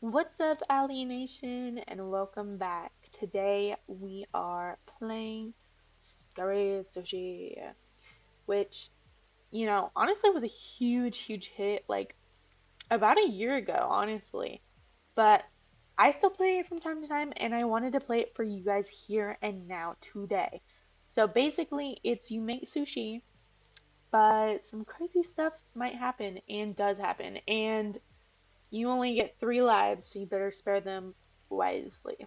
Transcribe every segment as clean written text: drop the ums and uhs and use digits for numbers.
What's up, Allie Nation, and welcome back. Today we are playing Scary Sushi, which, honestly was a huge hit like about a year ago, honestly. But I still play it from time to time, and I wanted to play it for you guys here and now today. So basically, it's you make sushi, but some crazy stuff might happen and does happen, and you only get 3 lives, so you better spare them wisely.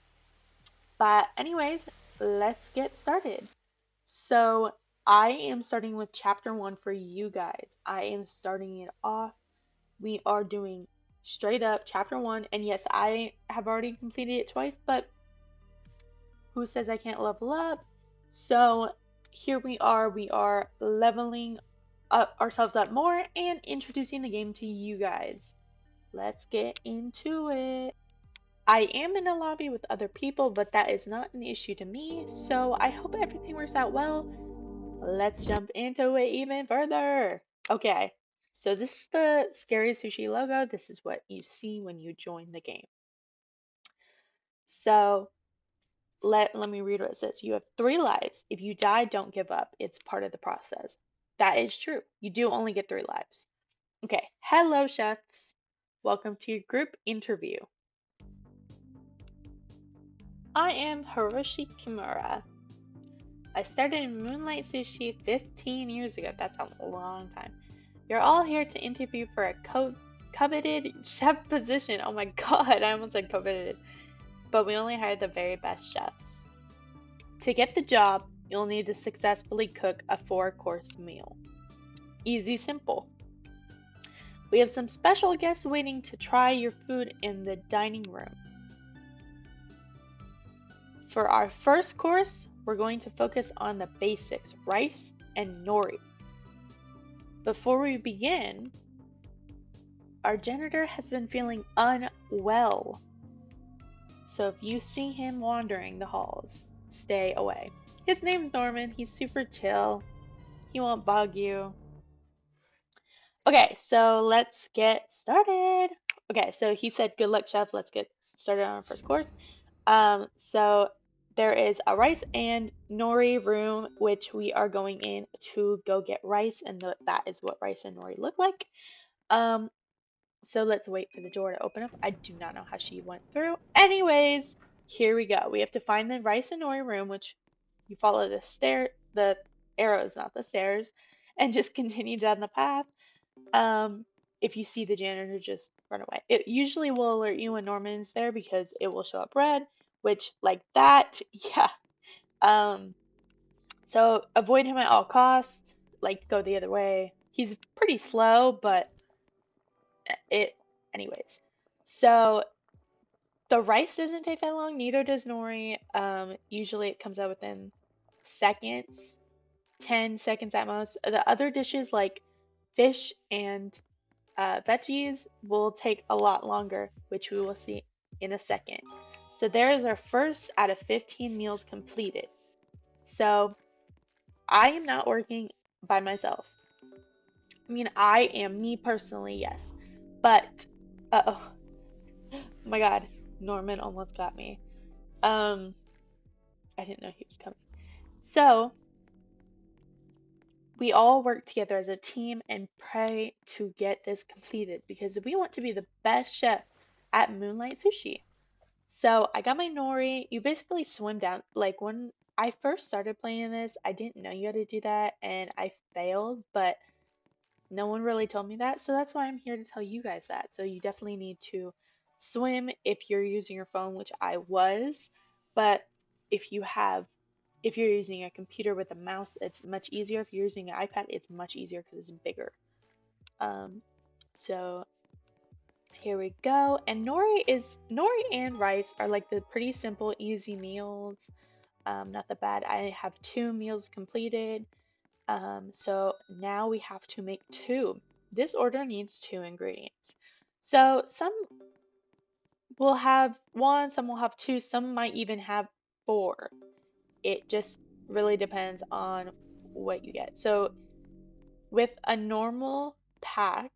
But, anyways, let's get started. So, I am starting with chapter 1 for you guys. I am starting it off. We are doing straight up chapter 1, and yes, I have already completed it twice, but who says I can't level up? So, here we are leveling up ourselves up more and introducing the game to you guys. Let's get into it. I am in a lobby with other people, but that is not an issue to me, so I hope everything works out well. Let's jump into it even further. Okay, so this is the Scary Sushi logo. This is what you see when you join the game. So let me read what it says. You have 3 lives. If you die, don't give up. It's part of the process. That is true. You do only get 3 lives. Okay, hello, chefs. Welcome to your group interview. I am Hiroshi Kimura. I started in Moonlight Sushi 15 years ago. That's a long time. You're all here to interview for a coveted chef position. Oh my god, I almost said coveted. But we only hire the very best chefs. To get the job, you'll need to successfully cook a 4-course meal. Easy, simple. We have some special guests waiting to try your food in the dining room. For our first course, we're going to focus on the basics, rice and nori. Before we begin, our janitor has been feeling unwell. So if you see him wandering the halls, stay away. His name's Norman. He's super chill. He won't bug you. Okay, so let's get started. Okay, so he said, good luck, chef. Let's get started on our first course. So there is a rice and nori room, which we are going in to go get rice, and that is what rice and nori look like. So let's wait for the door to open up. I do not know how she went through. Anyways, here we go. We have to find the rice and nori room, which you follow the arrows, not the stairs, and just continue down the path. If you see the janitor, just run away. It usually will alert you when Norman's there because it will show up red, which like that, yeah. Um, so avoid him at all costs. Like go the other way. He's pretty slow, but it, anyways. So the rice doesn't take that long. Neither does nori. Usually it comes out within seconds, 10 seconds at most. The other dishes like fish and veggies will take a lot longer, which we will see in a second. So there is our first out of 15 meals completed. So I am not working by myself. I mean, I am me personally, yes. But, oh my god, Norman almost got me. Um, I didn't know he was coming. So, we all work together as a team and pray to get this completed because we want to be the best chef at Moonlight Sushi. So I got my nori. You basically swim down. Like when I first started playing this, I didn't know you had to do that and I failed, but no one really told me that. So that's why I'm here to tell you guys that. So you definitely need to swim if you're using your phone, which I was, but if you have if you're using a computer with a mouse, it's much easier. If you're using an iPad, it's much easier because it's bigger. Um, so here we go. And nori and rice are like the pretty simple, easy meals. Not that bad. I have 2 meals completed. So now we have to make 2. This order needs 2 ingredients. So some will have 1, some will have 2, some might even have 4. It just really depends on what you get. So with a normal pack,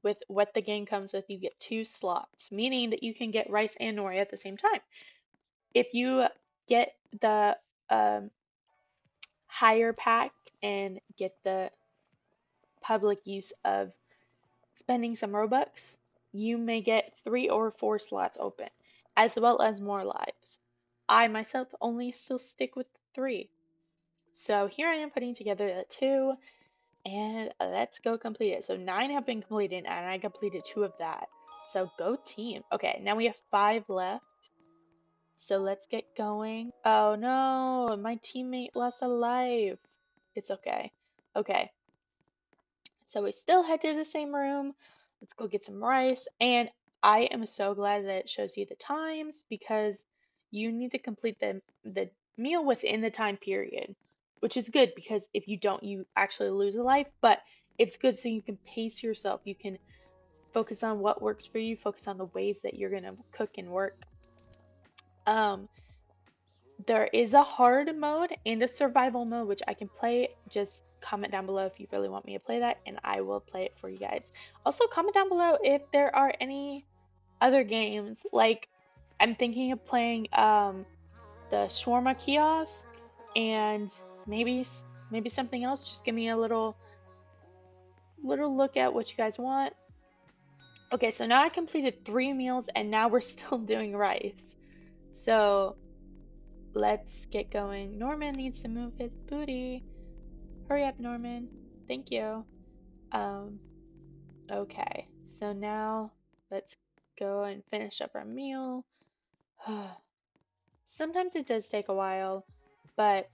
with what the game comes with, you get 2 slots, meaning that you can get rice and nori at the same time. If you get the um, higher pack and get the public use of spending some Robux, you may get 3 or 4 slots open, as well as more lives. I myself only still stick with 3. So here I am putting together the 2, and let's go complete it. So 9 have been completed, and I completed 2 of that. So go team. Okay, now we have 5 left. So let's get going. Oh no, my teammate lost a life. It's okay. Okay, so we still head to the same room. Let's go get some rice. And I am so glad that it shows you the times because you need to complete the meal within the time period, which is good because if you don't, you actually lose a life. But it's good so you can pace yourself. You can focus on what works for you, focus on the ways that you're gonna cook and work. Um, there is a hard mode and a survival mode, which I can play. Just comment down below if you really want me to play that, and I will play it for you guys. Also, comment down below if there are any other games. Like, I'm thinking of playing the shawarma kiosk and maybe something else. Just give me a little look at what you guys want. Okay, so now I completed 3 meals, and now we're still doing rice. So let's get going. Norman needs to move his booty. Hurry up, Norman. Thank you. Um, okay. So now let's go and finish up our meal. Sometimes it does take a while, but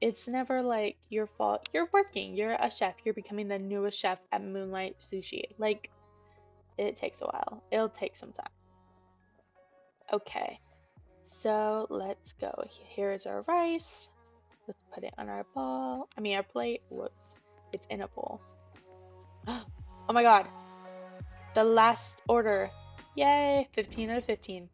it's never like your fault. You're working. You're a chef. You're becoming the newest chef at Moonlight Sushi. Like, it takes a while. It'll take some time. Okay. So let's go. Here's our rice. Let's put it on our our plate. Whoops. It's in a bowl. Oh my god. The last order. Yay. 15 out of 15.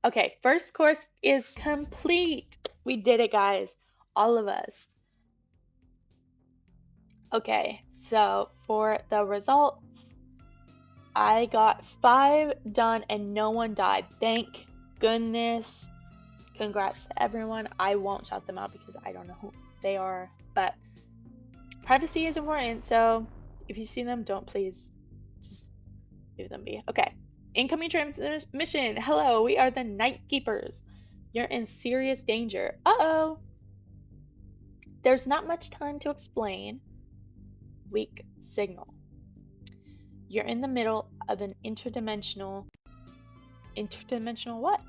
Okay. First course is complete. We did it, guys. All of us. Okay. So for the results, I got 5 done and no one died. Thank goodness. Congrats to everyone. I won't shout them out because I don't know who they are, but privacy is important, so if you see them, don't please just leave them be. Okay. Incoming transmission. Hello, we are the Night Keepers. You're in serious danger. Uh-oh. There's not much time to explain. Weak signal. You're in the middle of an interdimensional what?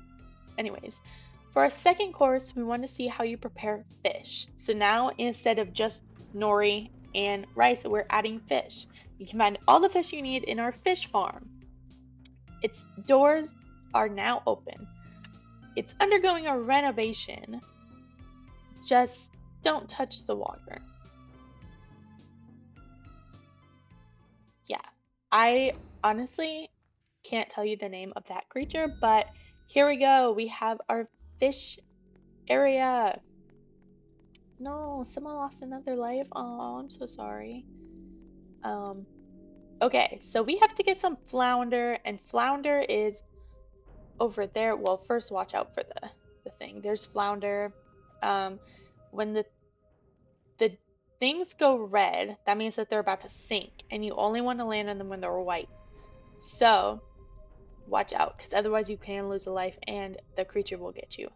Anyways, for our second course, we want to see how you prepare fish. So now instead of just nori and rice, we're adding fish. You can find all the fish you need in our fish farm. Its doors are now open. It's undergoing a renovation. Just don't touch the water. Yeah, I honestly can't tell you the name of that creature, but here we go. We have our fish area. No, someone lost another life. Oh, I'm so sorry. Okay, so we have to get some flounder, and flounder is over there. Well, first watch out for the thing. There's flounder. When the things go red, that means that they're about to sink, and you only want to land on them when they're white. So watch out, because otherwise you can lose a life, and the creature will get you.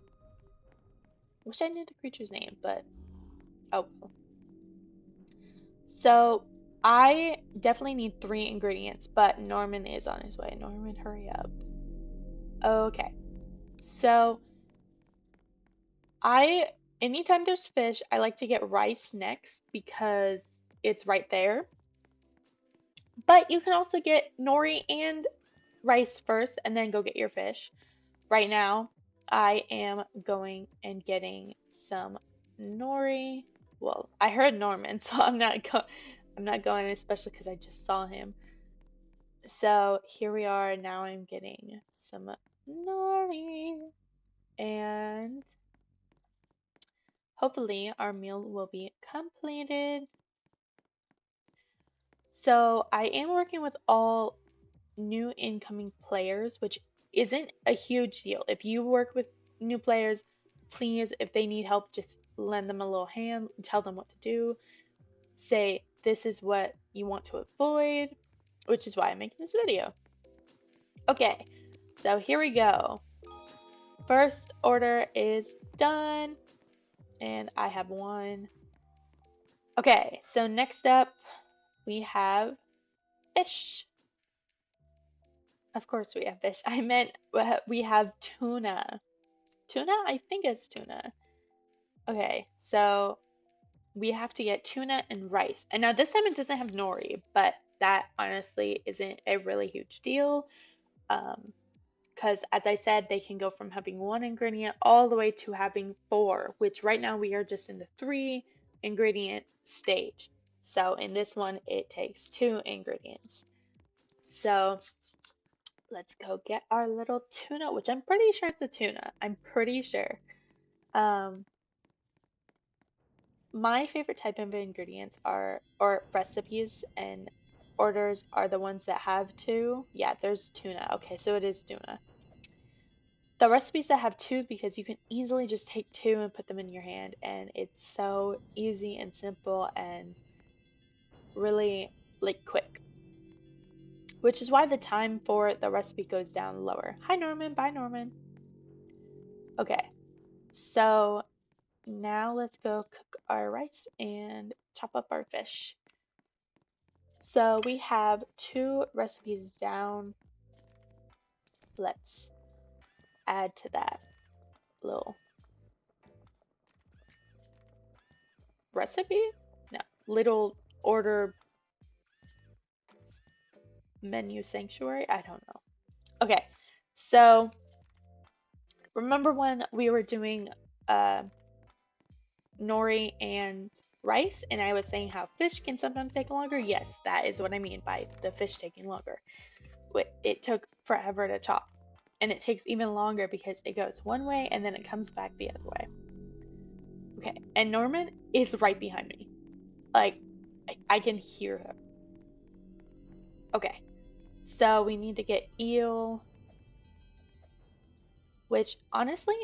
Wish I knew the creature's name, but oh well. So I definitely need 3 ingredients, but Norman is on his way. Norman, hurry up. Okay. So anytime there's fish, I like to get rice next because it's right there. But you can also get nori and rice first and then go get your fish. Right now, I am going and getting some nori. Well, I heard Norman, so I'm not going, especially because I just saw him. So here we are. Now I'm getting some nori, and hopefully our meal will be completed. So I am working with all new incoming players, which isn't a huge deal. If you work with new players, please, if they need help, just lend them a little hand, tell them what to do, say this is what you want to avoid, which is why I'm making this video. Okay, so here we go. First order is done, and I have one. Okay, so next up we have fish. Of course we have fish. I meant we have tuna. Tuna? I think it's tuna. Okay, so we have to get tuna and rice. And now this time it doesn't have nori, but that honestly isn't a really huge deal. Because as I said, they can go from having one ingredient all the way to having four, which right now we are just in the 3 ingredient stage. So in this one, it takes 2 ingredients. So let's go get our little tuna, which I'm pretty sure it's a tuna. I'm pretty sure. My favorite type of ingredients are, or recipes and orders are the ones that have 2. Yeah, there's tuna. Okay, so it is tuna. The recipes that have 2 because you can easily just take 2 and put them in your hand, and it's so easy and simple and really like quick. Which is why the time for the recipe goes down lower. Hi Norman, bye Norman. Okay, so now let's go cook our rice and chop up our fish. So we have 2 recipes down. Let's add to that little recipe? No, little order menu sanctuary? I don't know. Okay, so remember when we were doing nori and rice, and I was saying how fish can sometimes take longer? Yes, that is what I mean by the fish taking longer. It took forever to chop, and it takes even longer because it goes one way and then it comes back the other way. Okay, and Norman is right behind me. Like, I can hear him. Okay, so we need to get eel, which honestly,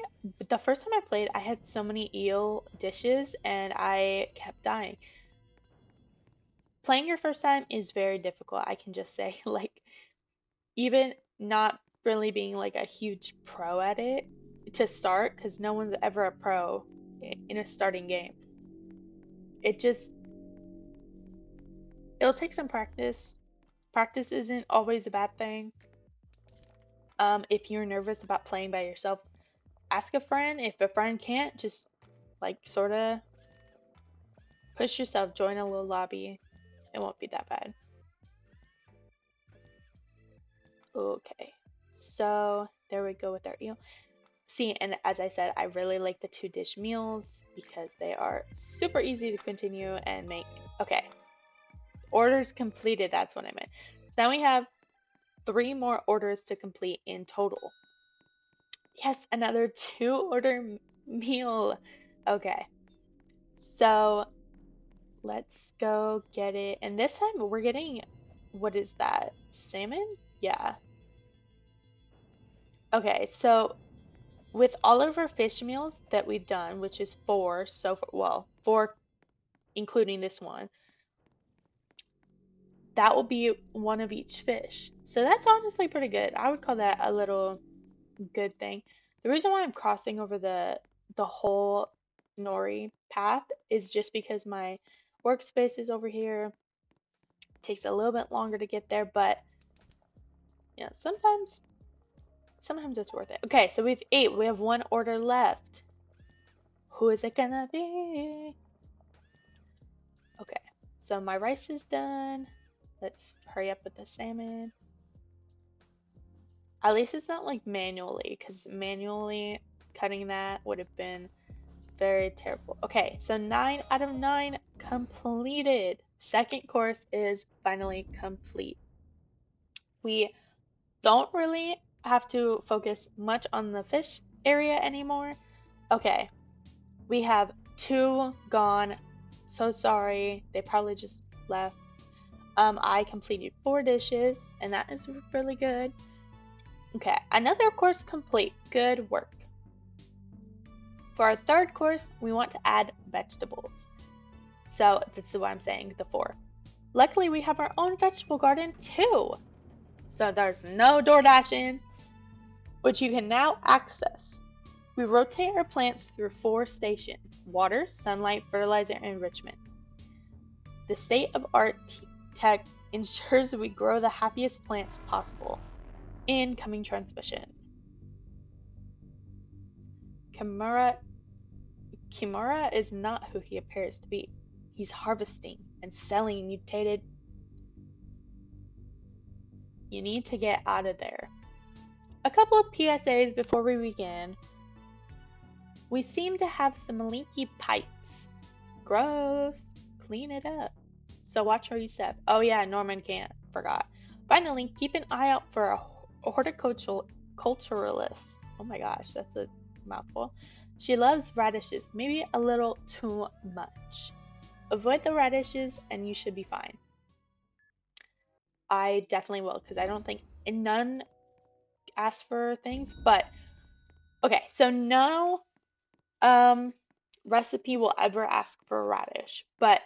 the first time I played, I had so many eel dishes and I kept dying. Playing your first time is very difficult, I can just say. Like, even not really being like a huge pro at it to start, because no one's ever a pro in a starting game. It'll take some practice. Practice isn't always a bad thing. If you're nervous about playing by yourself, ask a friend. If a friend can't, just like sort of push yourself, join a little lobby. It won't be that bad. Okay, so there we go with our eel. See, and as I said, I really like the 2-dish meals because they are super easy to continue and make. Okay, orders completed, that's what I meant. So now we have 3 more orders to complete in total. Yes, another 2-order meal. Okay, so let's go get it. And this time we're getting, what is that? Salmon? Yeah. Okay, so with all of our fish meals that we've done, which is 4 so far, well, 4 including this one, that will be 1 of each fish. So that's honestly pretty good. I would call that a little good thing. The reason why I'm crossing over the whole nori path is just because my workspace is over here. It takes a little bit longer to get there, but yeah, sometimes it's worth it. Okay, so we've 8. We have 1 order left. Who is it gonna be? Okay, so my rice is done. Let's hurry up with the salmon. At least it's not like manually, because manually cutting that would have been very terrible. Okay, so 9 out of 9 completed. Second course is finally complete. We don't really have to focus much on the fish area anymore. Okay, we have 2 gone. So sorry, they probably just left. I completed 4 dishes, and that is really good. Okay, another course complete. Good work. For our third course, we want to add vegetables. So this is why I'm saying the 4. Luckily, we have our own vegetable garden too. So there's no door dashing, which you can now access. We rotate our plants through 4 stations: water, sunlight, fertilizer, and enrichment. The state-of-art tech ensures we grow the happiest plants possible. Incoming transmission. Kimura is not who he appears to be. He's harvesting and selling mutated. You need to get out of there. A couple of PSAs before we begin. We seem to have some leaky pipes. Gross. Clean it up. So watch where you step. Oh yeah, Norman can't. Forgot. Finally, keep an eye out for a horticulturalist. Oh my gosh, that's a mouthful. She loves radishes, maybe a little too much. Avoid the radishes and you should be fine. I definitely will, because I don't think none ask for things, but okay, so no recipe will ever ask for a radish, but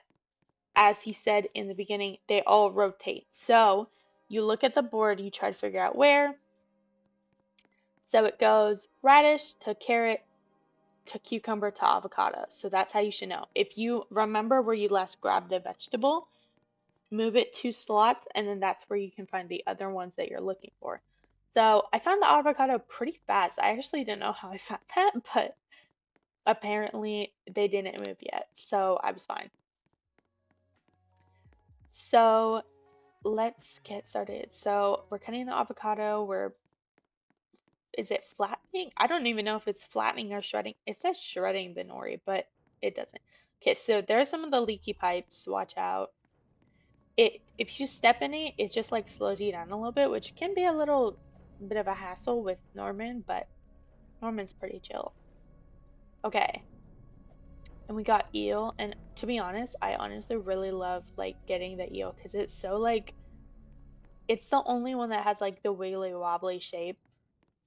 as he said in the beginning, they all rotate. So you look at the board, you try to figure out where. So it goes radish to carrot to cucumber to avocado. So that's how you should know. If you remember where you last grabbed a vegetable, move it 2 slots, and then that's where you can find the other ones that you're looking for. So I found the avocado pretty fast. I actually didn't know how I found that, but apparently they didn't move yet, so I was fine. So let's get started. So we're cutting the avocado. Is it flattening? I don't even know if it's flattening or shredding. It says shredding the nori, but it doesn't. Okay, so there's some of the leaky pipes. Watch out. If you step in it, it just like slows you down a little bit, which can be a little bit of a hassle with Norman, but Norman's pretty chill. Okay. And we got eel, and to be honest, I honestly really love like getting the eel because it's so like it's the only one that has like the wiggly wobbly shape,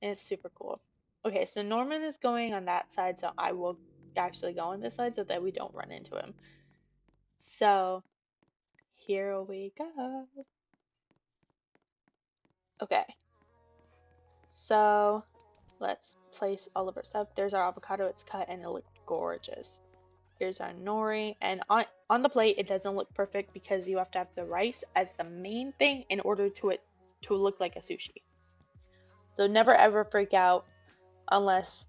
and it's super cool. Okay, so Norman is going on that side, so I will actually go on this side so that we don't run into him. So here we go. Okay, so let's place all of our stuff. There's our avocado. It's cut and it looked gorgeous. Here's our nori. And on the plate, it doesn't look perfect because you have to have the rice as the main thing in order to look like a sushi. So never ever freak out unless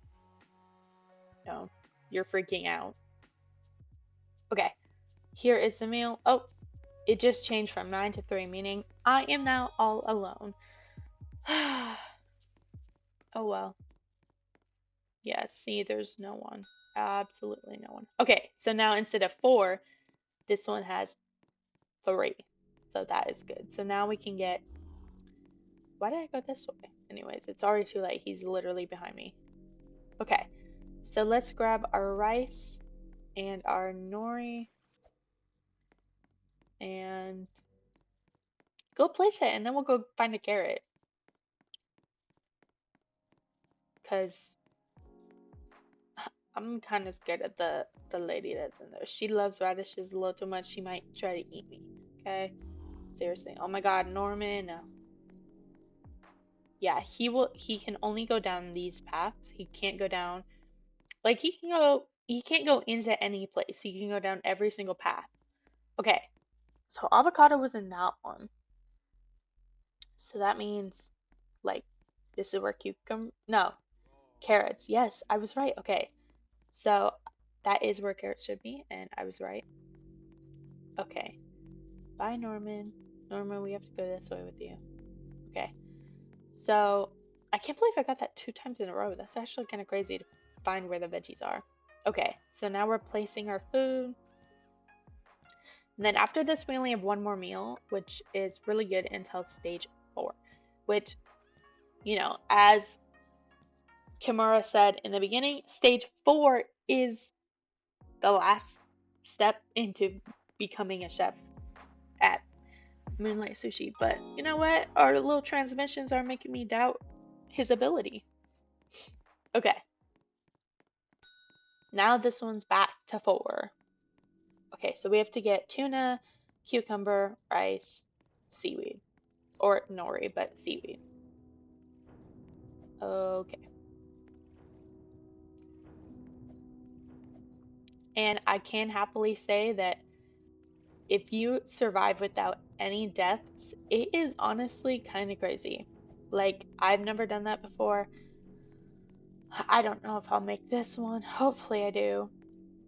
you're freaking out. Okay, here is the meal. Oh, it just changed from 9 to 3, meaning I am now all alone. Oh well. Yeah, see, there's no one. Absolutely no one. Okay, so now instead of 4, this one has 3. So that is good. So now we can get... Why did I go this way? Anyways, it's already too late. He's literally behind me. Okay, so let's grab our rice and our nori and go place it, and then we'll go find a carrot. Because I'm kind of scared of the lady that's in there. She loves radishes a little too much. She might try to eat me. Okay? Seriously. Oh my god, Norman. Yeah, he can only go down these paths. He can't go down like he can't go into any place. He can go down every single path. Okay. So avocado was in that one. So that means like this is where cucumber no. Carrots. Yes, I was right. Okay. So that is where carrots should be, and I was right. Okay. Bye, Norman. Norman, we have to go this way with you. Okay. So I can't believe I got that 2 times in a row. That's actually kind of crazy to find where the veggies are. Okay, so now we're placing our food. And then after this, we only have one more meal, which is really good until stage 4, which, as Kimura said in the beginning, stage 4 is the last step into becoming a chef at Moonlight Sushi. But you know what? Our little transmissions are making me doubt his ability. Okay. Now this one's back to 4. Okay, so we have to get tuna, cucumber, rice, seaweed. Or nori, but seaweed. Okay. And I can happily say that if you survive without any deaths, it is honestly kind of crazy. Like, I've never done that before. I don't know if I'll make this one. Hopefully I do.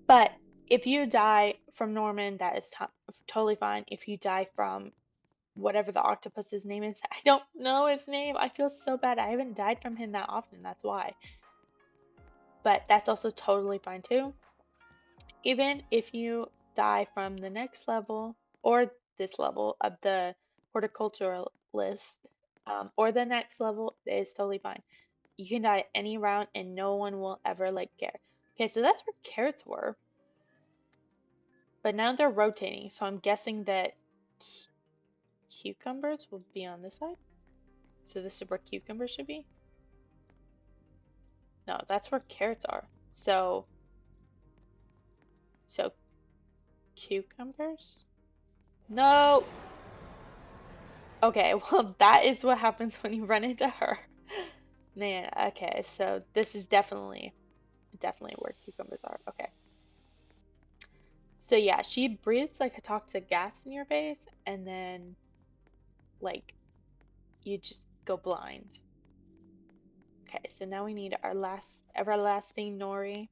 But if you die from Norman, that is totally fine. If you die from whatever the octopus's name is, I don't know his name. I feel so bad. I haven't died from him that often. That's why. But that's also totally fine too. Even if you die from the next level or this level of the horticulturalist, or the next level, it is totally fine. You can die any round and no one will ever like care. Okay, so that's where carrots were. But now they're rotating, so I'm guessing that cucumbers will be on this side. So this is where cucumbers should be. No, that's where carrots are. So cucumbers? No! Okay, well, that is what happens when you run into her. Man, okay, so this is definitely where cucumbers are. Okay. So yeah, she breathes like a toxic gas in your face, and then, like, you just go blind. Okay, so now we need our last everlasting nori.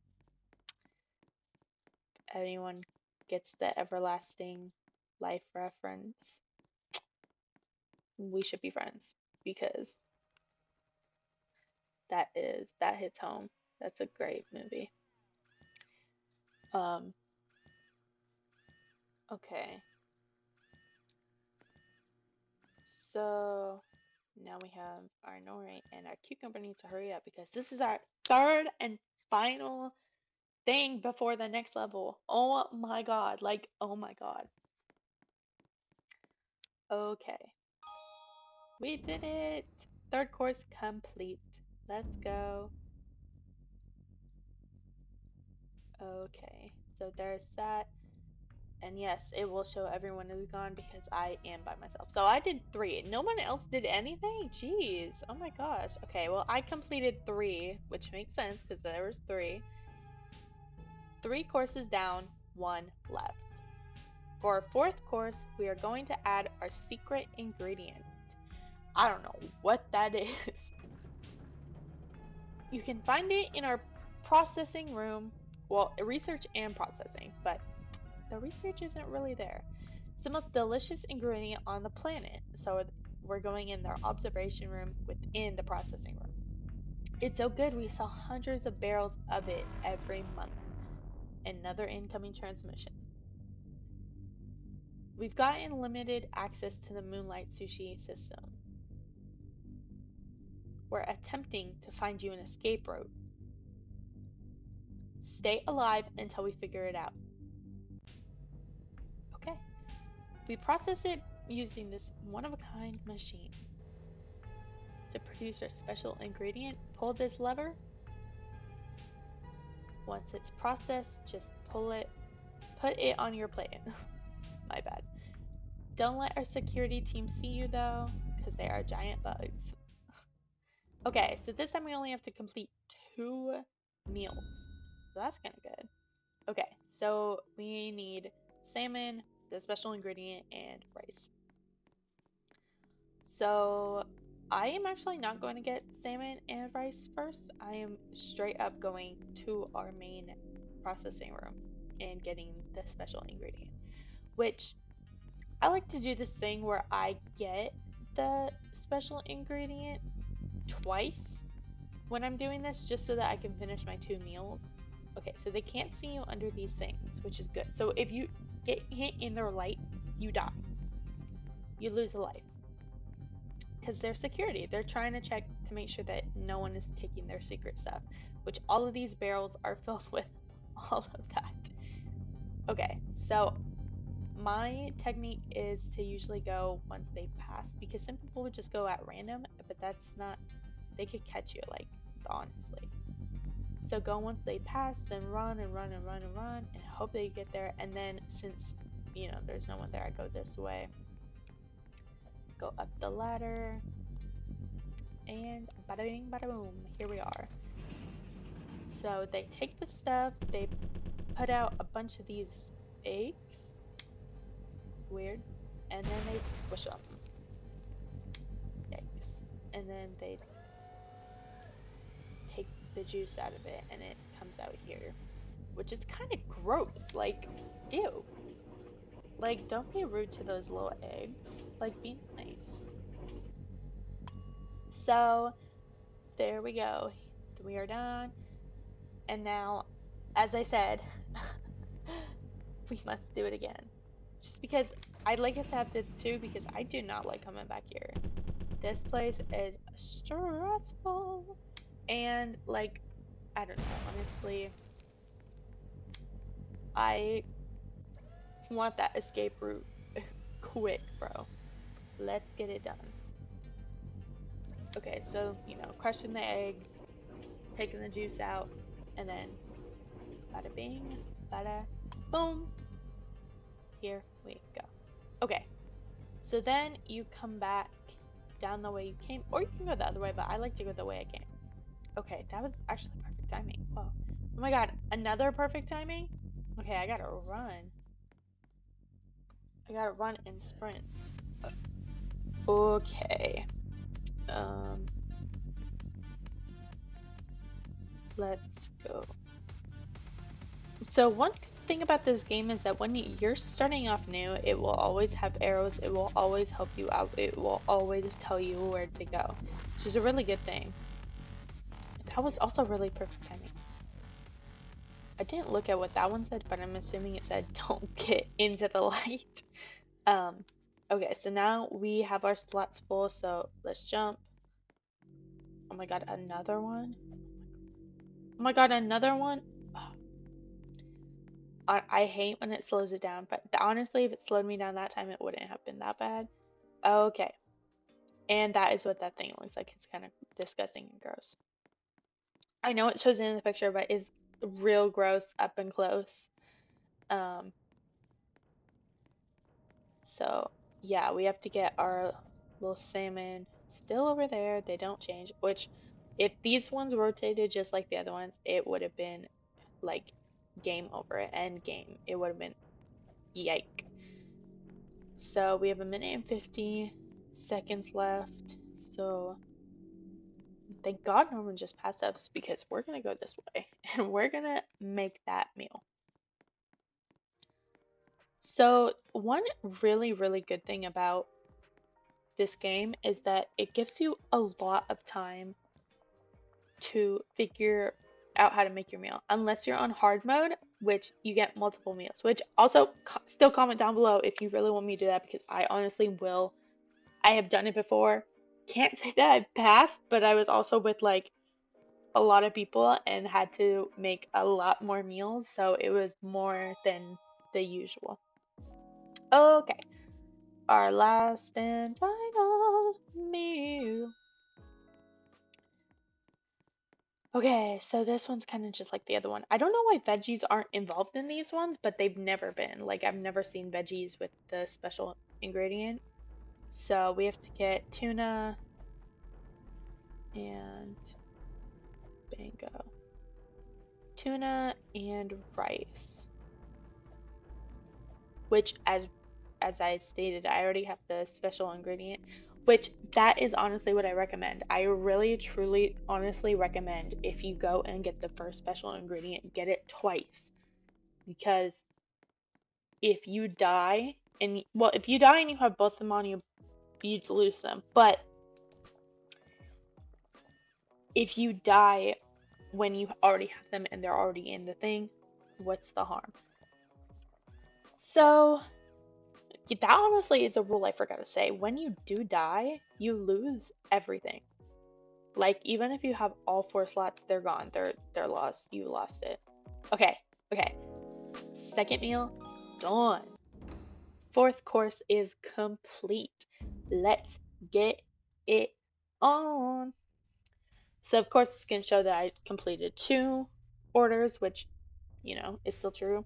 Anyone gets the everlasting life reference, we should be friends because that hits home. That's a great movie. Okay. So now we have our nori and our cucumber need to hurry up because this is our third and final thing before the next level. Oh my god, like, oh my god. Okay. We did it! Third course complete. Let's go. Okay, so there's that. And yes, it will show everyone is gone because I am by myself. So I did 3. No one else did anything? Jeez. Oh my gosh. Okay, well, I completed 3, which makes sense because there was 3. 3 courses down, 1 left. For our 4th course, we are going to add our secret ingredient. I don't know what that is. You can find it in our processing room. Well, research and processing, but the research isn't really there. It's the most delicious ingredient on the planet, so we're going in their observation room within the processing room. It's so good we sell hundreds of barrels of it every month. Another incoming transmission. We've gotten limited access to the Moonlight Sushi system. We're attempting to find you an escape route. Stay alive until we figure it out. Okay. We process it using this one-of-a-kind machine. To produce our special ingredient, pull this lever. Once it's processed, just pull it, put it on your plate. My bad. Don't let our security team see you though, because they are giant bugs. Okay, so this time we only have to complete 2 meals. So that's kind of good. Okay, so we need salmon, the special ingredient, and rice. So I am actually not going to get salmon and rice first. I am straight up going to our main processing room and getting the special ingredient, which I like to do this thing where I get the special ingredient twice when I'm doing this just so that I can finish my 2 meals. Okay, so they can't see you under these things, which is good. So if you get hit in their light, you die. You lose a life. Because they're security. They're trying to check to make sure that no one is taking their secret stuff, which all of these barrels are filled with all of that. Okay, so my technique is to usually go once they pass, because some people would just go at random, but that's not, they could catch you, like, honestly. So go once they pass, then run and run and run and run and hope that you get there. And then since, you know, there's no one there, I go this way. Go up the ladder. And bada bing, bada boom. Here we are. So they take the stuff, they put out a bunch of these eggs. Weird. And then they squish them. Eggs. And then they take the juice out of it and it comes out here, which is kind of gross. Like, ew. Like, don't be rude to those little eggs. Like, be nice. So there we go. We are done. And now, as I said, we must do it again. Just because I'd like us to have to too, because I do not like coming back here. This place is stressful. And, like, I don't know, honestly, I want that escape route quick, bro. Let's get it done. Okay, so, you know, crushing the eggs, taking the juice out, and then bada bing, bada boom. Here we go. Okay, so then you come back down the way you came, or you can go the other way, but I like to go the way I came. Okay, that was actually perfect timing. Whoa. Oh my god, another perfect timing? Okay, I gotta run. I gotta run and sprint. Okay. Let's go. So one good thing about this game is that when you're starting off new, it will always have arrows, it will always help you out, it will always tell you where to go, which is a really good thing. That was also really perfect timing. I didn't look at what that one said, but I'm assuming it said don't get into the light. Okay, so now we have our slots full, so let's jump. Oh my god, another one? Oh my god, another one? Oh. I hate when it slows it down, but honestly, if it slowed me down that time, it wouldn't have been that bad. Okay. And that is what that thing looks like. It's kind of disgusting and gross. I know it shows it in the picture, but it's real gross up and close. So yeah, we have to get our little salmon still over there. They don't change, which if these ones rotated just like the other ones, it would have been like game over, end game. It would have been yike. So we have 1:50 left. So thank God no one just passed us, because we're gonna go this way and we're gonna make that meal. So one really, really good thing about this game is that it gives you a lot of time to figure out how to make your meal, unless you're on hard mode, which you get multiple meals, which also still comment down below if you really want me to do that, because I honestly will. I have done it before. Can't say that I passed, but I was also with like a lot of people and had to make a lot more meals, so it was more than the usual. Okay, our last and final meal. Okay, so this one's kind of just like the other one. I don't know why veggies aren't involved in these ones, but they've never been. Like, I've never seen veggies with the special ingredient. So we have to get tuna and bingo. Tuna and rice. Which, as I stated, I already have the special ingredient, which that is honestly what I recommend. I really, truly, honestly recommend if you go and get the first special ingredient, get it twice. Because if you die, and well, if you die and you have both of them on you, you'd lose them. But if you die when you already have them and they're already in the thing, what's the harm? So that honestly is a rule I forgot to say. When you do die, you lose everything. Like, even if you have all 4 slots, they're gone. They're lost. You lost it. Okay. Second meal, done. fourth course is complete. Let's get it on. So of course it's going to show that I completed 2 orders, which, is still true.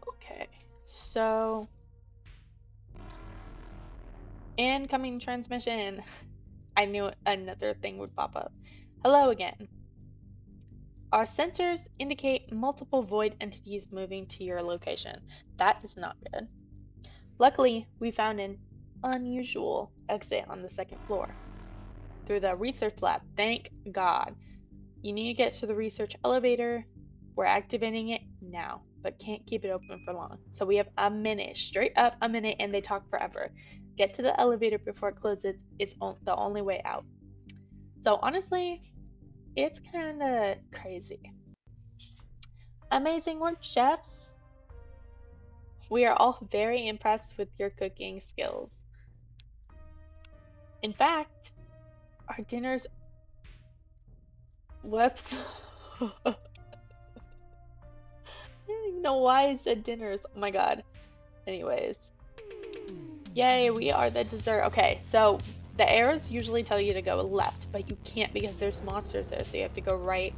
Okay, so incoming transmission. I knew another thing would pop up. Hello again. Our sensors indicate multiple void entities moving to your location. That is not good. Luckily, we found an unusual exit on the 2nd floor. Through the research lab, thank God. You need to get to the research elevator. We're activating it now, but can't keep it open for long. So we have a minute, straight up a minute, and they talk forever. Get to the elevator before it closes. It's the only way out. So honestly, it's kind of crazy. Amazing work, chefs. We are all very impressed with your cooking skills. In fact, our dinners... Whoops. I don't even know why I said dinners. Oh my god. Anyways. Yay, we are the dessert. Okay, so the arrows usually tell you to go left, but you can't because there's monsters there, so you have to go right.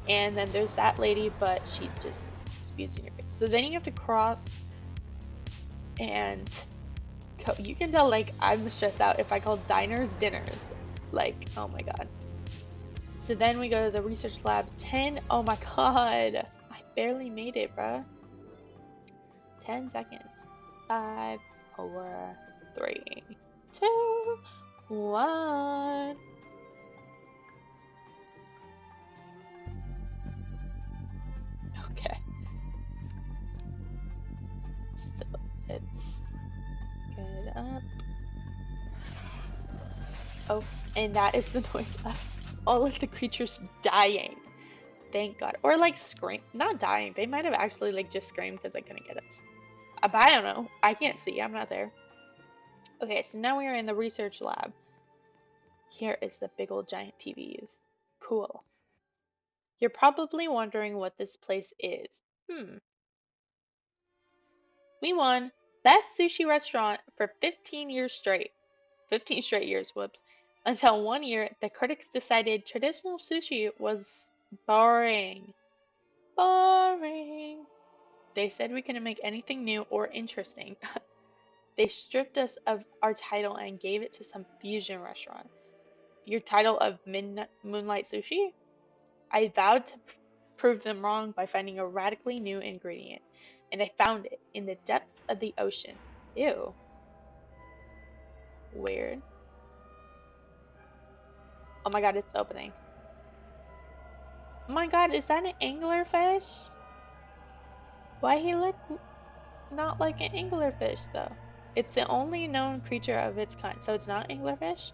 And then there's that lady, but she just spews in your face. So then you have to cross and go. You can tell, like, I'm stressed out if I call diners dinners. Like, oh my god. So then we go to the research lab. 10. Oh my god. I barely made it, bruh. 10 seconds. 5, 4, 3, 2, 1. Okay. So let's get up. Oh, and that is the noise of all of the creatures dying. Thank God. Or like scream. Not dying. They might have actually like just screamed because they couldn't get us. But I don't know. I can't see. I'm not there. Okay, so now we are in the research lab. Here is the big old giant TVs. Cool. You're probably wondering what this place is. We won Best Sushi Restaurant for 15 years straight. 15 straight years, whoops. Until one year, the critics decided traditional sushi was boring. Boring. They said we couldn't make anything new or interesting. They stripped us of our title and gave it to some fusion restaurant. Your title of Moonlight Sushi? I vowed to prove them wrong by finding a radically new ingredient, and I found it in the depths of the ocean. Ew. Weird. Oh my god, it's opening. Oh my god, is that an anglerfish? Why he look not like an anglerfish though? It's the only known creature of its kind, so it's not anglerfish.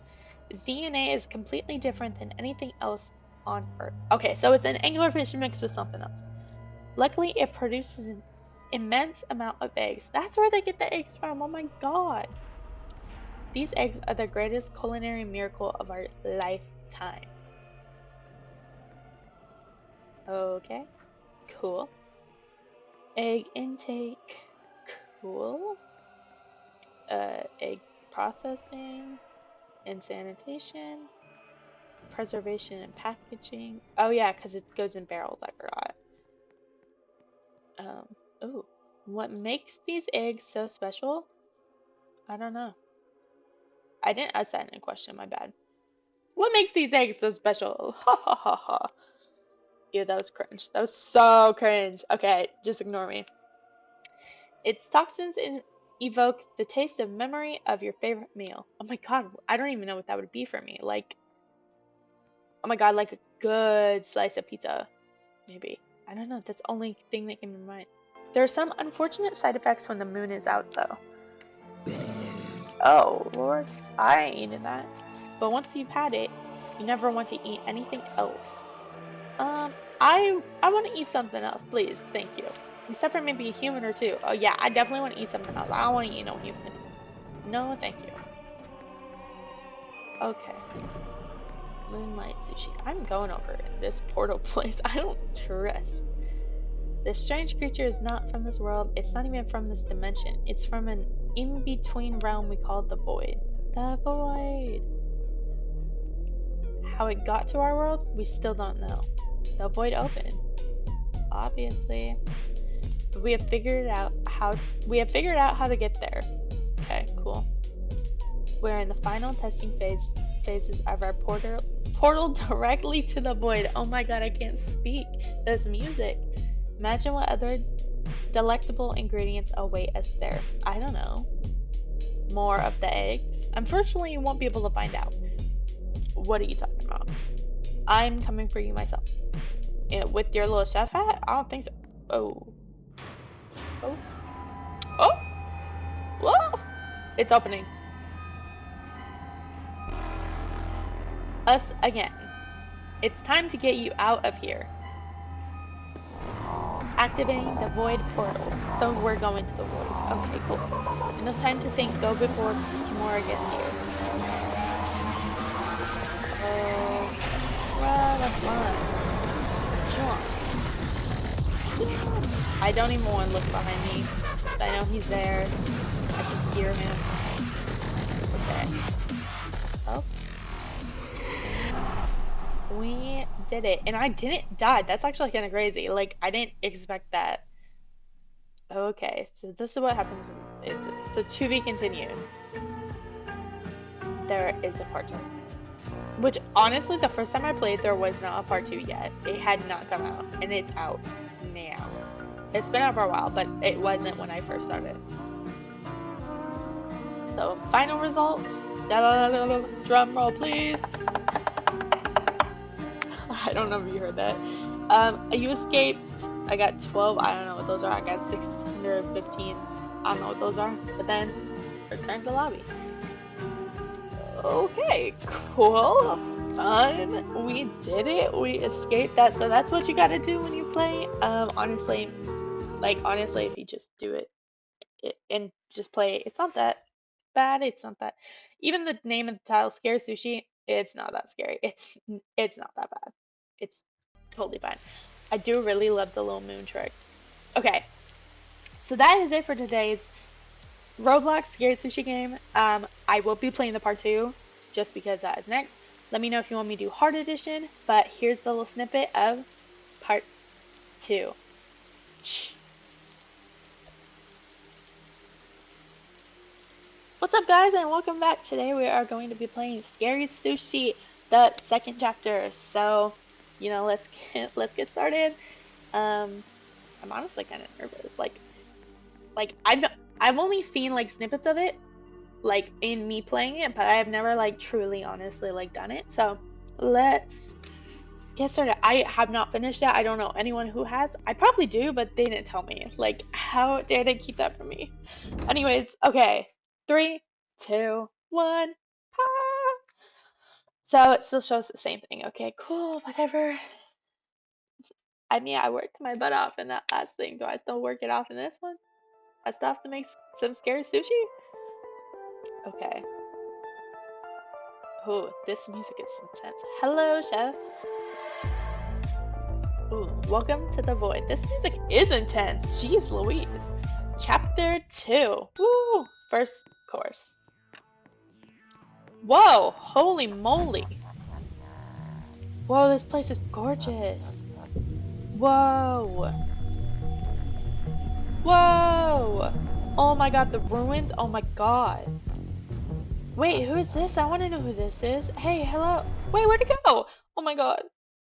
Its DNA is completely different than anything else on Earth. Okay, so it's an anglerfish mixed with something else. Luckily, it produces an immense amount of eggs. That's where they get the eggs from. Oh my god. These eggs are the greatest culinary miracle of our lifetime. Okay, cool. Egg intake, cool. Egg processing and sanitation, preservation and packaging. Oh yeah, because it goes in barrels, I forgot. Oh, what makes these eggs so special? I don't know. I didn't ask that in a question, my bad. What makes these eggs so special? Ha ha ha ha. Ew, that was cringe. That was so cringe. Okay, just ignore me. Its toxins evoke the taste of memory of your favorite meal. Oh my god, I don't even know what that would be for me. Like, oh my god, like a good slice of pizza. Maybe. I don't know. That's the only thing that came to mind. There are some unfortunate side effects when the moon is out, though. Oh, Lord. I ain't eating that. But once you've had it, you never want to eat anything else. I want to eat something else, please. Thank you. Except for maybe a human or two. Oh, yeah, I definitely want to eat something else. I don't want to eat no human. No, thank you. Okay. Moonlight Sushi. I'm going over in this portal place. I don't trust This strange creature is not from this world. It's not even from this dimension. It's from an in-between realm we call the Void. The Void. How it got to our world, we still don't know. The Void opened. Obviously. But we have figured out how to get there. Okay, cool. We're in the final testing phases of our portal directly to the Void. Oh my god, I can't speak. There's music. Imagine what other delectable ingredients await us there. I don't know. More of the eggs? Unfortunately, you won't be able to find out. What are you talking about? I'm coming for you myself. With your little chef hat? I don't think so. Oh. Oh. Oh! Whoa! It's opening. Us again. It's time to get you out of here. Activating the Void portal. So we're going to the Void. Okay, cool. Enough time to think though before Kimura gets here. Oh, well, that's fun. Sure. I don't even want to look behind me. I know he's there. I can hear him. Okay. Oh. We did it. And I didn't die. That's actually kind of crazy. Like, I didn't expect that. Okay, so this is what happens. So to be continued. There is a part 2. Which, honestly, the first time I played, there was not a part 2 yet. It had not come out. And it's out now. It's been out for a while, but it wasn't when I first started. So, final results. Drum roll, please. I don't know if you heard that. You escaped. I got 12. I don't know what those are. I got 615. I don't know what those are. But then, return to lobby. Okay, cool. Fun. We did it. We escaped that. So that's what you gotta do when you play. Honestly, if you just do it and just play it, it's not that bad. It's not that. Even the name of the title, Scary Sushi, it's not that scary. It's not that bad. It's totally fine. I do really love the little moon trick. Okay, so that is it for today's Roblox Scary Sushi game. I will be playing the part 2 just because that is next. Let me know if you want me to do hard edition, but here's the little snippet of part 2. Shh. What's up, guys, and welcome back. Today we are going to be playing Scary Sushi, the second chapter. So, you know, let's get started. I'm honestly kind of nervous. Like I've only seen like snippets of it, like in me playing it, but I have never like truly, honestly, like done it. So let's get started. I have not finished it. I don't know anyone who has. I probably do, but they didn't tell me. Like, how dare they keep that from me? Anyways, okay. 3, 2, 1. Ah! So it still shows the same thing. Okay, cool, whatever. I mean, I worked my butt off in that last thing. Do I still work it off in this one? I still have to make some scary sushi? Okay. Oh, this music is intense. Hello, chef. Ooh, welcome to the Void. This music is intense. Jeez Louise. Chapter 2. Woo! First course. Whoa! Holy moly! Whoa, this place is gorgeous. Whoa! Whoa! Oh my god, the ruins? Oh my god. Wait, who is this? I want to know who this is. Hey, hello. Wait, where'd it go? Oh my god.